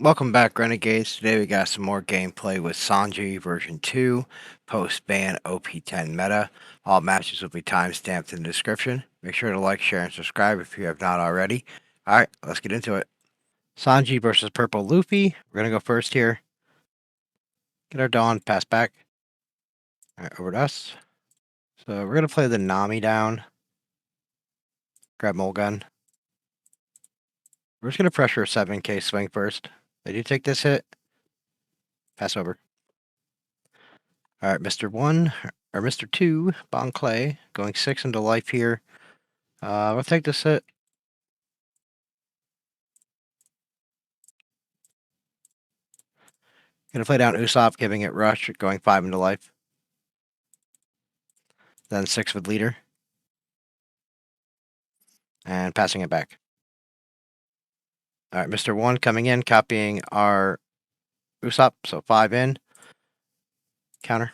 Welcome back, Renegades. Today we got some more gameplay with Sanji version 2, post-ban OP10 Meta. All matches will be timestamped in the description. Make sure to like, share, and subscribe if you have not already. Alright, let's get into it. Sanji versus Purple Luffy. We're going to go first here. Get our Dawn, pass back. Alright, over to us. So we're going to play the Nami down. Grab Mulgun. We're just going to pressure a 7k swing first. They do take this hit. Pass over. Alright, Mr. 1, or Mr. 2, Bon Clay, going 6 into life here. We'll take this hit. Gonna play down Usopp, giving it rush, going 5 into life. Then 6 with leader. And passing it back. Alright, Mr. 1 coming in, copying our Usopp, so 5 in. Counter.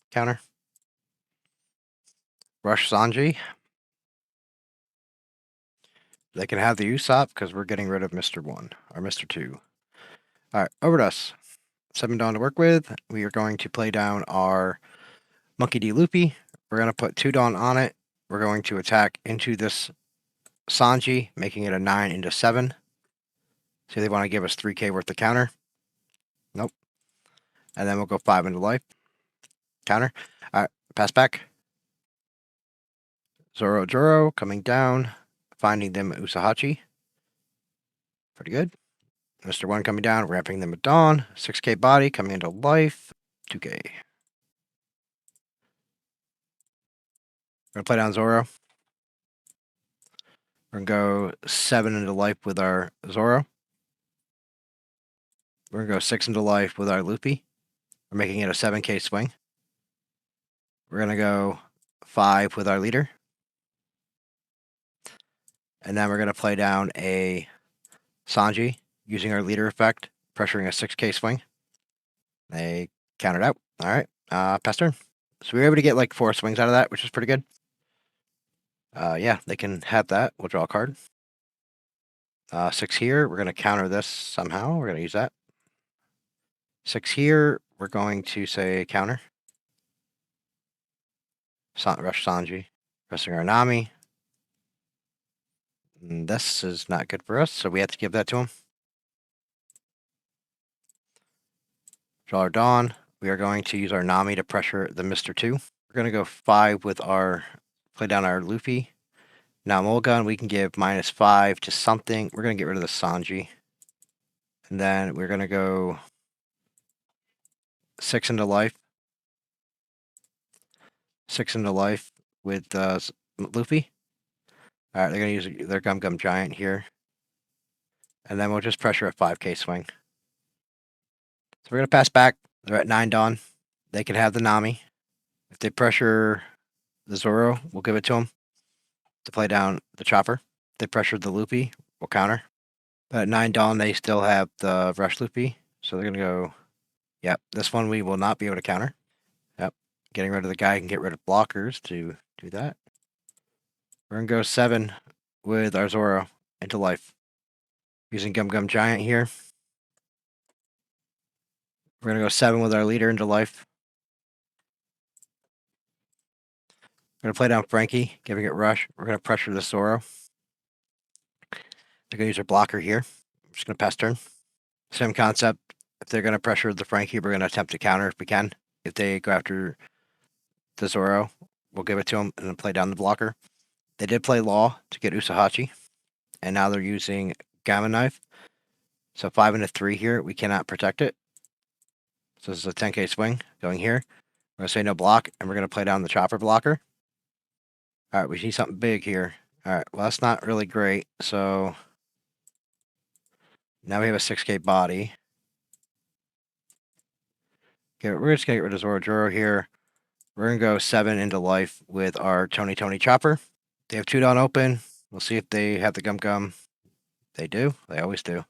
Counter. Rush Sanji. They can have the Usopp because we're getting rid of Mr. 1, or Mr. 2. Alright, over to us. 7 Dawn to work with. We are going to play down our Monkey D. Loopy. We're going to put 2 Dawn on it. We're going to attack into this Sanji, making it a 9 into 7. See, they want to give us 3k worth of counter. Nope. And then we'll go 5 into life. Counter. Alright, pass back. Zoro coming down, finding them at Usahachi. Pretty good. Mr. 1 coming down, ramping them at Dawn. 6k body coming into life. 2k. We're going to play down Zoro. We're going to go 7 into life with our Zoro. We're going to go 6 into life with our Loopy. We're making it a 7k swing. We're going to go 5 with our leader. And then we're going to play down a Sanji using our leader effect, pressuring a 6k swing. They countered out. Alright, pass turn. So we were able to get like 4 swings out of that, which is pretty good. Yeah, they can have that. We'll draw a card. 6 here. We're going to counter this somehow. We're going to use that. 6 here. We're going to say counter. Rush Sanji. Pressing our Nami. And this is not good for us, so we have to give that to him. Draw our Dawn. We are going to use our Nami to pressure the Mr. 2. We're going to go 5 with our, play down our Luffy. Now Mulgun, we can give -5 to something. We're going to get rid of the Sanji. And then we're going to go 6 into life. 6 into life with Luffy. Alright, they're going to use their Gum Giant here. And then we'll just pressure a 5k swing. So we're going to pass back. They're at 9 Dawn. They can have the Nami. If they pressure the Zoro, we'll give it to them to play down the Chopper. If they pressure the Loopy, we'll counter. But at 9 Dawn, they still have the Rush Loopy. So they're going to go, yep, this one we will not be able to counter. Yep, getting rid of the guy can get rid of blockers to do that. We're going to go 7 with our Zoro into life. Using Gum Giant here. We're going to go 7 with our leader into life. We're going to play down Frankie, giving it rush. We're going to pressure the Zoro. They're going to use their blocker here. I'm just going to pass turn. Same concept. If they're going to pressure the Frankie, we're going to attempt to counter if we can. If they go after the Zoro, we'll give it to them and then play down the blocker. They did play Law to get Usahachi. And now they're using Gamma Knife. So 5 into 3 here. We cannot protect it. So this is a 10k swing going here. We're going to say no block, and we're going to play down the Chopper blocker. Alright, we see something big here. Alright, well, that's not really great. So now we have a 6k body. Okay, we're just going to get rid of Zoro here. We're going to go 7 into life with our Tony Chopper. They have 2 Dawn open. We'll see if they have the Gum. They do. They always do.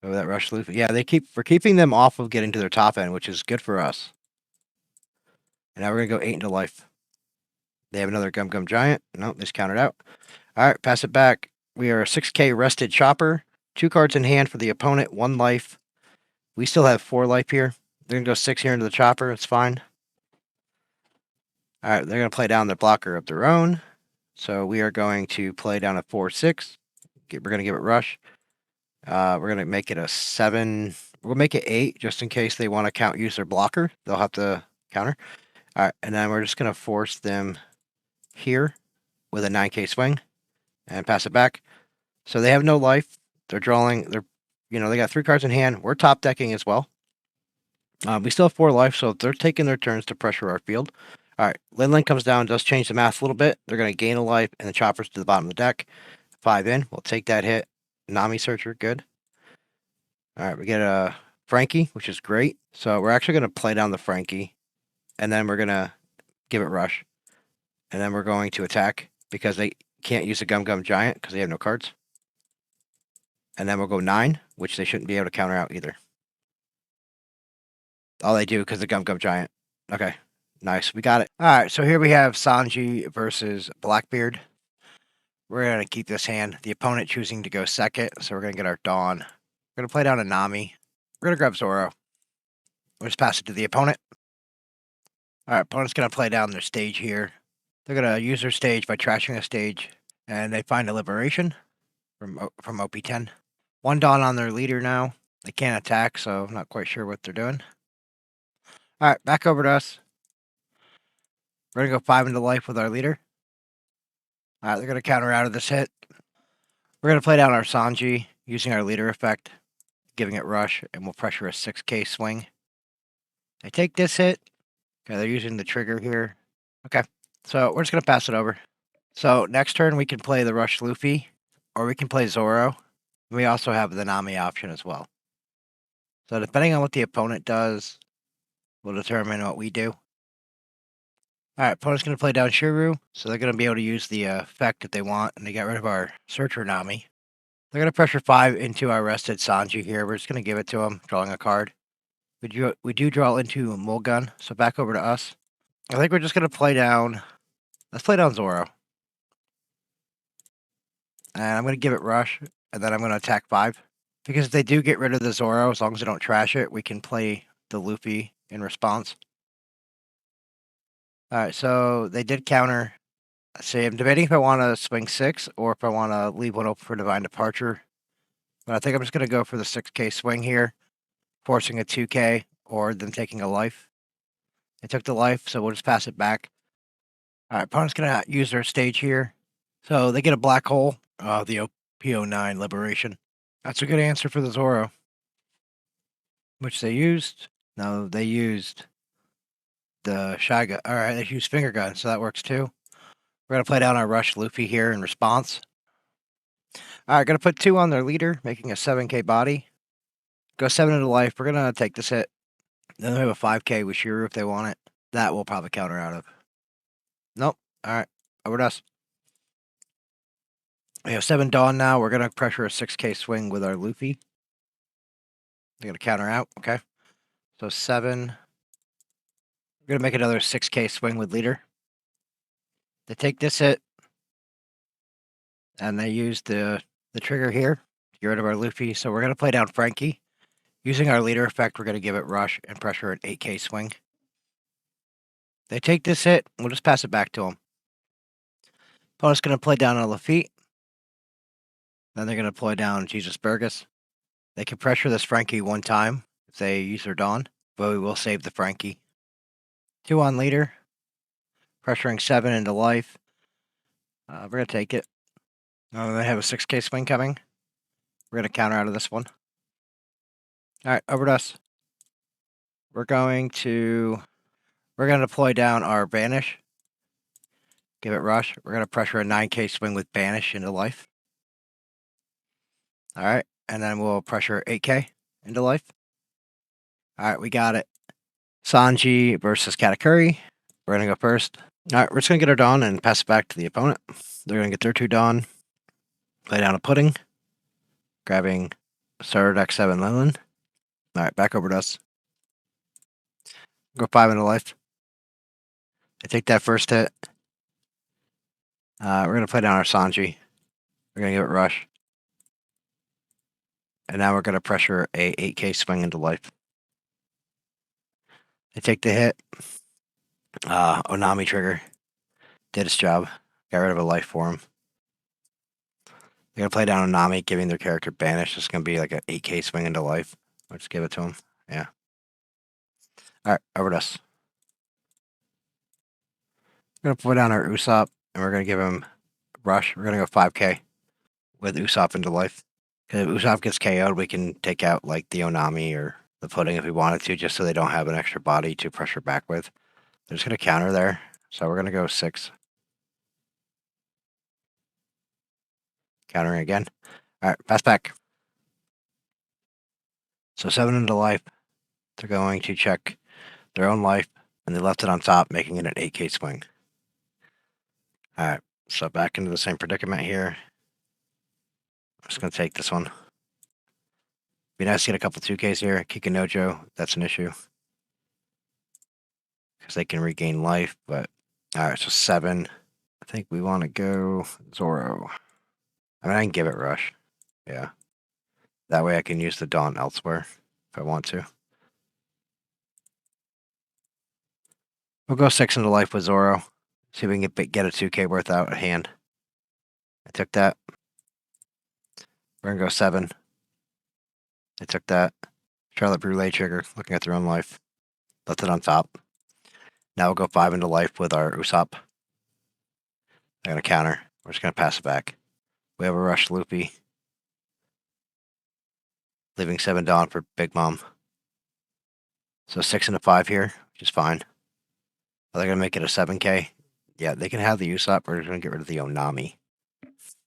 Oh, that Rush Luffy. Yeah, we're keeping them off of getting to their top end, which is good for us. And now we're going to go 8 into life. They have another Gum Giant. Nope, they just countered out. Alright, pass it back. We are a 6k rested Chopper 2 cards in hand for the opponent, 1 life. We still have 4 life here. They're going to go 6 here into the chopper. It's fine. All right, they're going to play down their blocker of their own. So we are going to play down a 4/6. We're going to give it rush. We're going to make it a 7. We'll make it 8 just in case they want to use their blocker. They'll have to counter. All right, and then we're just going to force them here with a 9K swing and pass it back. So they have no life. They're drawing. They got 3 cards in hand. We're top decking as well. We still have 4 life, so they're taking their turns to pressure our field. All right, Lin comes down, does change the math a little bit. They're going to gain a life, and the chopper's to the bottom of the deck. 5 in. We'll take that hit. Nami Searcher, good. All right, we get a Frankie, which is great. So we're actually going to play down the Frankie, and then we're going to give it rush. And then we're going to attack because they can't use a Gum Gum Giant because they have no cards. And then we'll go 9, which they shouldn't be able to counter out either. All they do because the Gum Gum Giant. Okay, nice. We got it. All right, so here we have Sanji versus Blackbeard. We're going to keep this hand. The opponent choosing to go second, so we're going to get our Dawn. We're going to play down a Nami. We're going to grab Zoro. We'll just pass it to the opponent. All right, opponent's going to play down their stage here. They're going to use their stage by trashing a stage, and they find a Liberation from OP10. 1 Dawn on their leader now. They can't attack, so I'm not quite sure what they're doing. All right, back over to us. We're going to go 5 into life with our leader. All right, they're going to counter out of this hit. We're going to play down our Sanji using our leader effect, giving it rush, and we'll pressure a 6K swing. They take this hit. Okay, they're using the trigger here. Okay, so we're just going to pass it over. So next turn, we can play the Rush Luffy, or we can play Zoro. We also have the Nami option as well. So depending on what the opponent does, will determine what we do. All right, opponent's going to play down Shiru, so they're going to be able to use the effect if they want, and they get rid of our Searcher Nami. They're going to pressure 5 into our rested Sanji here. We're just going to give it to them, drawing a card. We do draw into Mulgun, so back over to us. I think we're just going to play down... Let's play down Zoro. And I'm going to give it rush, and then I'm going to attack 5. Because if they do get rid of the Zoro, as long as they don't trash it, we can play the Luffy in response. All right, so they did counter. See, I'm debating if I want to swing 6 or if I want to leave 1 open for Divine Departure. But I think I'm just going to go for the 6K swing here, forcing a 2K or them taking a life. They took the life, so we'll just pass it back. All right, opponent's going to use their stage here. So they get a black hole, the OP10 Liberation. That's a good answer for the Zoro. Which they used. No, they used the Shy Gun. All right, they used Finger Gun, so that works too. We're going to play down our Rush Luffy here in response. All right, going to put 2 on their leader, making a 7K body. Go 7 into life. We're going to take this hit. Then they have a 5K with Shiru if they want it. That will probably counter out of. Nope. All right, over to us. We have 7 Dawn now. We're going to pressure a 6K swing with our Luffy. They're going to counter out. Okay. So 7. We're going to make another 6K swing with leader. They take this hit. And they use the trigger here to get rid of our Luffy. So we're going to play down Frankie. Using our leader effect, we're going to give it rush and pressure an 8K swing. They take this hit. We'll just pass it back to them. Opponent's going to play down a Lafitte. Then they're going to play down Jesus Burgess. They can pressure this Frankie 1 time if they use their Dawn, but we will save the Frankie. 2 on leader. Pressuring 7 into life. We're going to take it. They have a 6K swing coming. We're going to counter out of this one. All right, over to us. We're going to deploy down our Banish. Give it rush. We're going to pressure a 9K swing with Banish into life. All right, and then we'll pressure 8K into life. All right, we got it. Sanji versus Katakuri. We're going to go first. All right, we're just going to get our Dawn and pass it back to the opponent. They're going to get their 2 Dawn. Play down a Pudding. Grabbing Starter Deck 7 Leyland. All right, back over to us. Go 5 into life. They take that first hit. We're going to play down our Sanji. We're going to give it rush. and now we're going to pressure a 8K swing into life. They take the hit. Onami trigger. Did its job. Got rid of a life for him. They're going to play down Onami, giving their character banished. It's going to be like an 8K swing into life. Let's give it to him. Yeah. Alright, over to us. We're going to put down our Usopp, and we're going to give him rush. We're going to go 5K with Usopp into life. Because if Usopp gets KO'd, we can take out like the Onami or the pudding if we wanted to, just so they don't have an extra body to pressure back with. They're just going to counter there. So we're going to go 6. Countering again. Alright, pass back. So 7 into life. They're going to check their own life, and they left it on top, making it an 8K swing. Alright, so back into the same predicament here. I'm just going to take this one. Be nice to get a couple 2Ks here. Kikanojo, that's an issue. Because they can regain life, but... Alright, so 7. I think we want to go Zoro. I mean, I can give it Rush. Yeah. That way I can use the Dawn elsewhere if I want to. We'll go 6 into life with Zoro. See if we can get a 2K worth out of hand. I took that. We're going to go 7. I took that. Charlotte Brûlée trigger, looking at their own life. Left it on top. Now we'll go 5 into life with our Usopp. They're going to counter. We're just going to pass it back. We have a Rush Loopy. Leaving 7 Dawn for Big Mom. So 6 into 5 here, which is fine. Are they going to make it a 7K? Yeah, they can have the Usopp. We're just going to get rid of the Onami.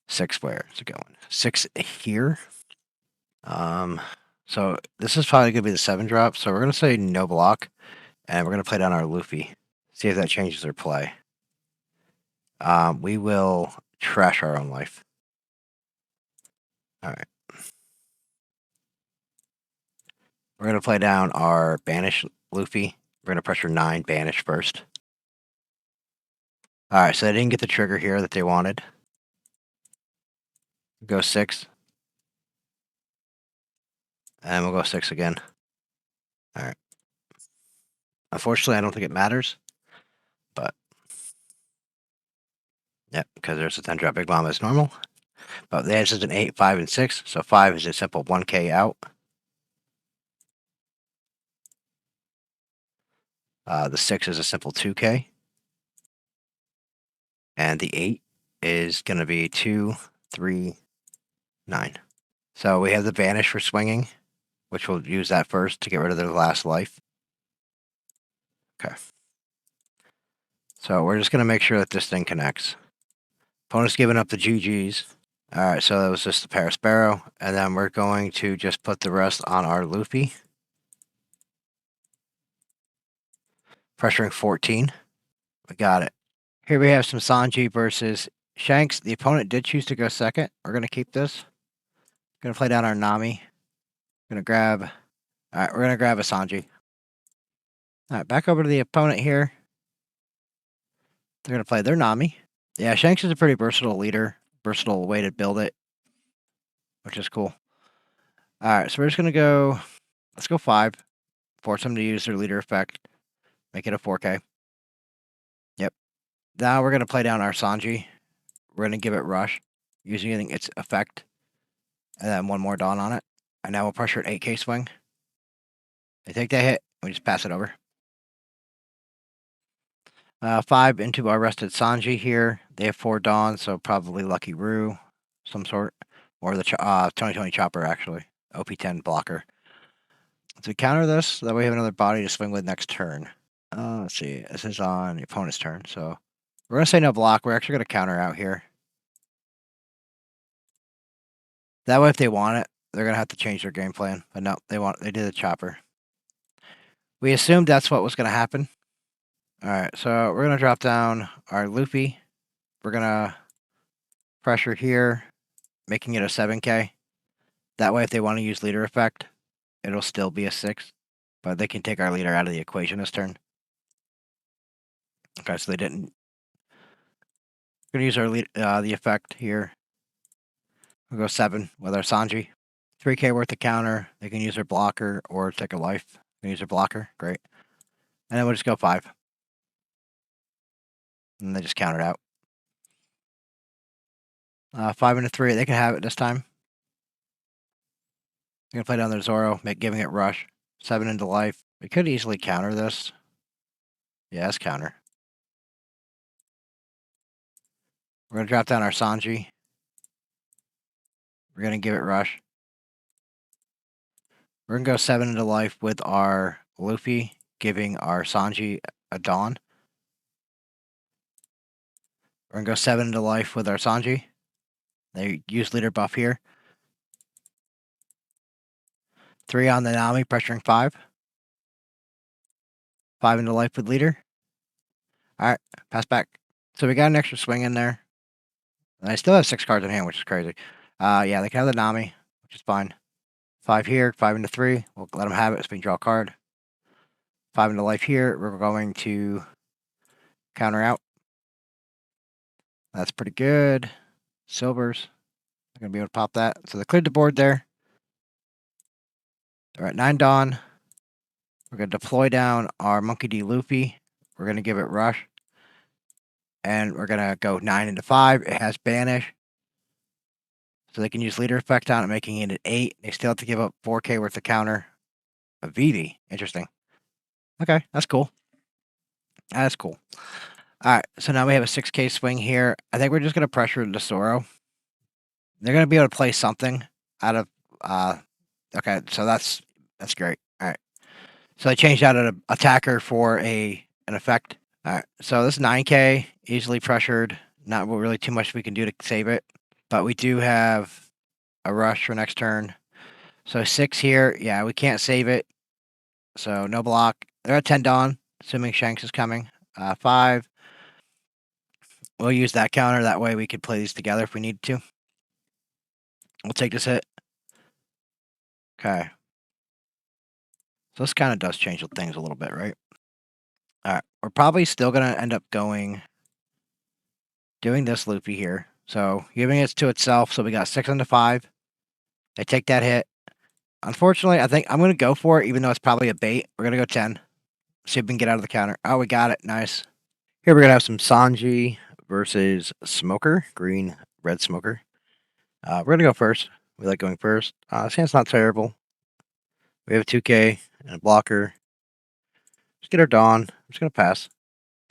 6 where is it going? 6 here. So this is probably going to be the 7 drop. So we're going to say no block. And we're going to play down our Luffy. See if that changes their play. We will trash our own life. Alright. We're going to play down our Banish Luffy. We're going to pressure 9, Banish first. Alright, so they didn't get the trigger here that they wanted. Go 6. And we'll go 6 again. Alright. Unfortunately, I don't think it matters. But, yep, because there's a 10 drop Big Mom as normal. But the edge is an 8, 5, and 6. So 5 is a simple 1K out. The 6 is a simple 2K. And the 8 is going to be 2, 3, 9. So we have the Banish for swinging, which we'll use that first to get rid of their last life. Okay. So we're just going to make sure that this thing connects. Opponent's giving up the GGs. Alright, so that was just the Paris Sparrow. And then we're going to just put the rest on our Luffy. Pressuring 14. We got it. Here we have some Sanji versus Shanks. The opponent did choose to go second. We're going to keep this. Going to play down our Nami. Going to grab... Alright, we're going to grab a Sanji. Alright, back over to the opponent here. They're going to play their Nami. Yeah, Shanks is a pretty versatile leader. Versatile way to build it. Which is cool. Alright, so we're just going to go... Let's go 5. Force them to use their leader effect. Make it a 4K. Yep. Now we're going to play down our Sanji. We're going to give it Rush. Using its effect. And then 1 more Dawn on it. And now we'll pressure an 8K swing. They take that hit. We just pass it over. 5 into our rested Sanji here. They have 4 Dawn, so probably Lucky Roo. Some sort. Or the 2020 Chopper, actually. OP10 blocker. To counter this, that way we have another body to swing with next turn. Let's see. This is on the opponent's turn, so... We're going to say no block. We're actually going to counter out here. That way, if they want it, they're going to have to change their game plan. But no, they did the Chopper. We assumed that's what was going to happen. Alright, so we're going to drop down our Luffy. We're going to pressure here, making it a 7K. That way, if they want to use leader effect, it'll still be a 6. But they can take our leader out of the equation this turn. Okay, so they didn't. We're going to use our the effect here. We'll go 7 with our Sanji. 3K worth of counter. They can use their blocker or take a life. They can use their blocker. Great. And then we'll just go 5. And they just count it out. 5 into 3. They can have it this time. They're going to play down their Zoro, giving it rush. 7 into life. We could easily counter this. Yeah, it's counter. We're going to drop down our Sanji. We're going to give it rush. We're going to go 7 into life with our Luffy, giving our Sanji a Dawn. We're going to go 7 into life with our Sanji. They use leader buff here. 3 on the Nami, pressuring 5. 5 into life with leader. Alright, pass back. So we got an extra swing in there. And I still have 6 cards in hand, which is crazy. Yeah, they can have the Nami, which is fine. 5 here, 5 into 3. We'll let them have it. So we can draw a card. 5 into life here. We're going to counter out. That's pretty good. Silvers. I'm going to be able to pop that. So they cleared the board there. They're at 9 Dawn. We're going to deploy down our Monkey D. Luffy. We're going to give it rush. And we're going to go 9 into 5. It has banish. So they can use leader effect on it, making it an 8. They still have to give up 4K worth of counter. A VV. Interesting. Okay, that's cool. That's cool. Alright, so now we have a 6K swing here. I think we're just going to pressure the Zoro. They're going to be able to play something out of... okay, so that's great. Alright. So I changed out an attacker for an effect. Alright, so this is 9K, easily pressured. Not really too much we can do to save it. But we do have a rush for next turn. So 6 here. Yeah, we can't save it. So no block. They're at 10 Dawn, assuming Shanks is coming. 5. We'll use that counter. That way we could play these together if we need to. We'll take this hit. Okay. So this kind of does change things a little bit, right? Alright. We're probably still going to end up doing this loopy here. So giving it to itself. So we got 6 into 5. They take that hit. Unfortunately, I think I'm going to go for it, even though it's probably a bait. We're going to go 10. See if we can get out of the counter. Oh, we got it. Nice. Here we're going to have some Sanji versus Smoker. Green, red Smoker. We're going to go first. We like going first. Hand's not terrible. We have a 2K and a blocker. Just get our Dawn. I'm just going to pass.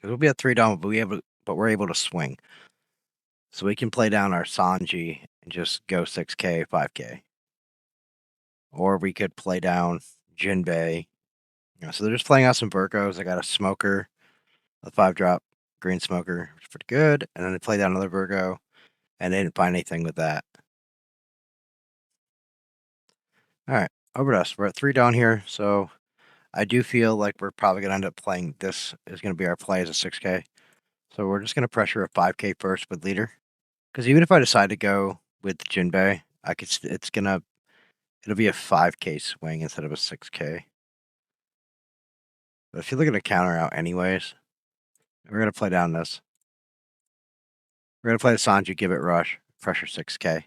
We'll be at 3 Dawn, but we're able to swing. So we can play down our Sanji and just go 6K, 5K. Or we could play down Jinbei. So they're just playing out some Virgos. I got a Smoker, a 5-drop green Smoker, which is pretty good. And then they play down another Virgo, and they didn't find anything with that. All right, over to us. We're at 3 Dawn here, so I do feel like we're probably going to end up playing this is going to be our play as a 6K. So we're just going to pressure a 5K first with leader. Because even if I decide to go with Jinbei, it'll be a 5K swing instead of a 6K. But if you look at a counter out anyways, we're going to play down this. We're going to play the Sanji, give it rush, pressure 6K.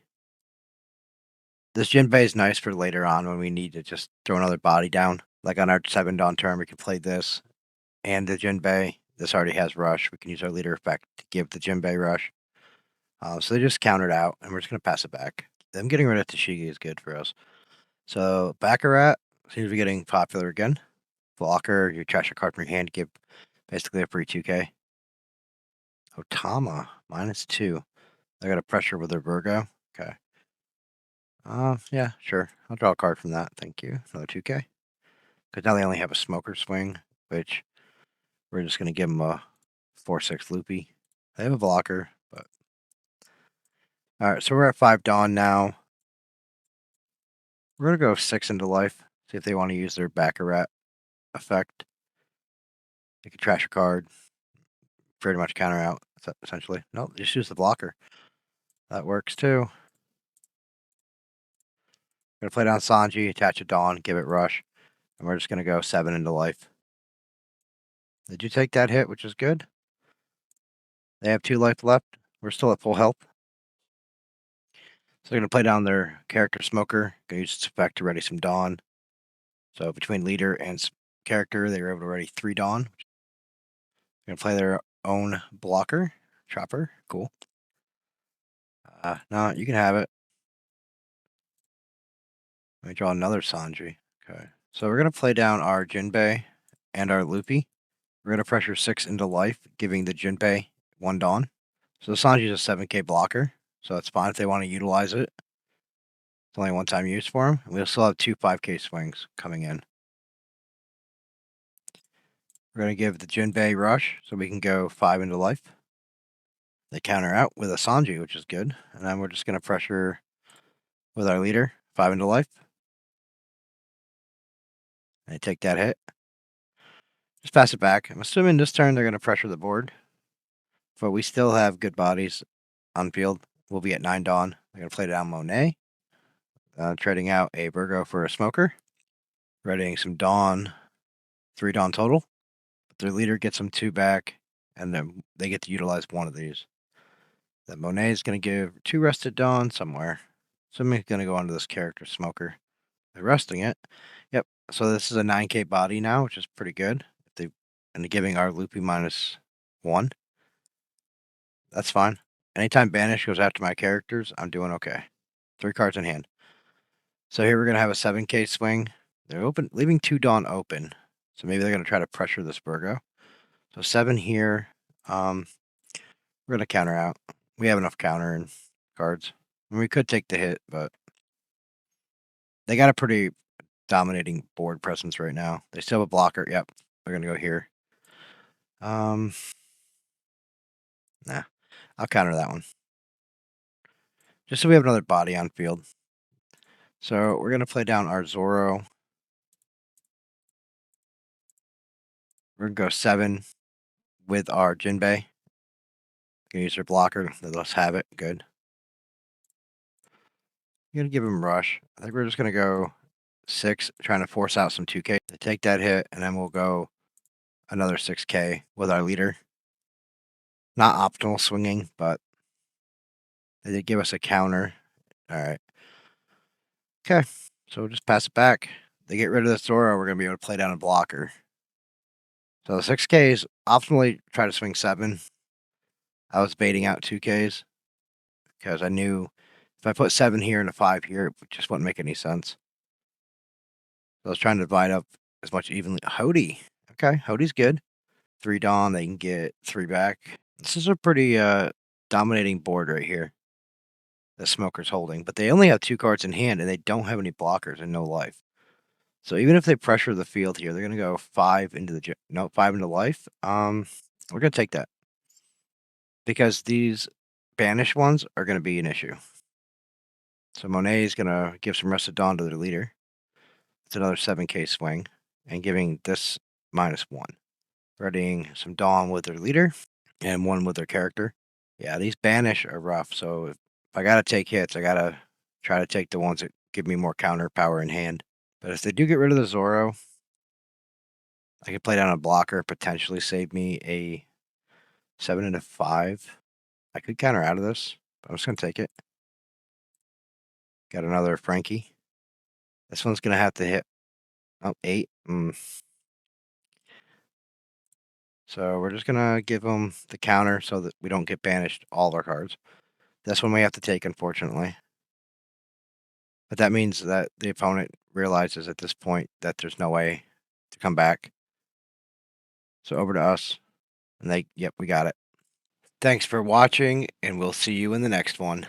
This Jinbei is nice for later on when we need to just throw another body down. Like on our 7 Dawn turn, we can play this and the Jinbei. This already has rush. We can use our leader effect to give the Jinbei rush. So they just countered out, and we're just going to pass it back. Them getting rid of Tashigi is good for us. So Baccarat seems to be getting popular again. Blocker, you trash a card from your hand to give basically a free 2K. Otama, -2. They got a pressure with their Virgo. Okay. Yeah, sure. I'll draw a card from that. Thank you. Another 2K. Because now they only have a Smoker swing, which we're just going to give them a 4/6 loopy. They have a blocker, but... Alright, so we're at 5 Dawn now. We're going to go 6 into life. See if they want to use their Baccarat effect. They can trash a card. Pretty much counter out, essentially. Nope, just use the blocker. That works too. Gonna play down Sanji, attach a Dawn, give it rush. And we're just gonna go 7 into life. Did you take that hit, which is good? They have 2 life left. We're still at full health. So they're going to play down their character Smoker. Going to use its effect to ready some Dawn. So between leader and character, they were able to ready 3 Dawn. They're going to play their own blocker, Chopper. Cool. No, you can have it. Let me draw another Sanji. Okay. So we're going to play down our Jinbei and our Luffy. We're going to pressure 6 into life, giving the Jinbei 1 Dawn. So the Sanji's a 7k blocker, so that's fine if they want to utilize it. It's only a one-time use for him. We'll still have 2 5k swings coming in. We're going to give the Jinbei rush so we can go 5 into life. They counter out with a Sanji, which is good. And then we're just going to pressure with our leader, 5 into life. They take that hit. Just pass it back. I'm assuming this turn they're going to pressure the board. But we still have good bodies on field. We'll be at 9 Dawn. They're going to play down Monet. Trading out a Virgo for a Smoker. Readying some Dawn. 3 Dawn total. But their leader gets them 2 back. And then they get to utilize one of these. That Monet is going to give 2 rested Dawn somewhere. Somebody's going to go onto this character Smoker. They're resting it. Yep. So this is a 9k body now, which is pretty good. And giving our Loopy -1. That's fine. Anytime Banish goes after my characters, I'm doing okay. 3 cards in hand. So here we're going to have a 7k swing. They're leaving 2 Dawn open. So maybe they're going to try to pressure this Virgo. So 7 here. We're going to counter out. We have enough counter and cards. I mean, we could take the hit, but they got a pretty dominating board presence right now. They still have a blocker. Yep. They're going to go here. Nah. I'll counter that one. Just so we have another body on field. So we're going to play down our Zoro. We're going to go 7 with our Jinbei. Going to use their blocker. Let us have it. Good. I'm going to give him rush. I think we're just going to go 6, trying to force out some 2k. They take that hit, and then we'll go another 6k with our leader. Not optimal swinging, but they did give us a counter. All right. Okay. So we'll just pass it back. They get rid of the Zoro, we're going to be able to play down a blocker. So the 6Ks, optimally try to swing 7. I was baiting out 2Ks because I knew if I put 7 here and a 5 here, it just wouldn't make any sense. So I was trying to divide up as much evenly. Hody. Okay, Hody's good. 3 Dawn, they can get 3 back. This is a pretty dominating board right here. The Smoker's holding, but they only have 2 cards in hand and they don't have any blockers and no life. So even if they pressure the field here, they're going to go 5 into the 5 into life. We're going to take that because these banish ones are going to be an issue. So Monet is going to give some rested Dawn to their leader. It's another 7k swing and giving this -1. Readying some Dawn with their leader and 1 with their character. Yeah, these banish are rough. So if I got to take hits, I got to try to take the ones that give me more counter power in hand. But if they do get rid of the Zoro, I could play down a blocker, potentially save me a 7 into 5. I could counter out of this, but I'm just going to take it. Got another Frankie. This one's going to have to hit 8. So we're just going to give them the counter so that we don't get banished all our cards. This one we have to take, unfortunately. But that means that the opponent realizes at this point that there's no way to come back. So over to us. And yep, we got it. Thanks for watching, and we'll see you in the next one.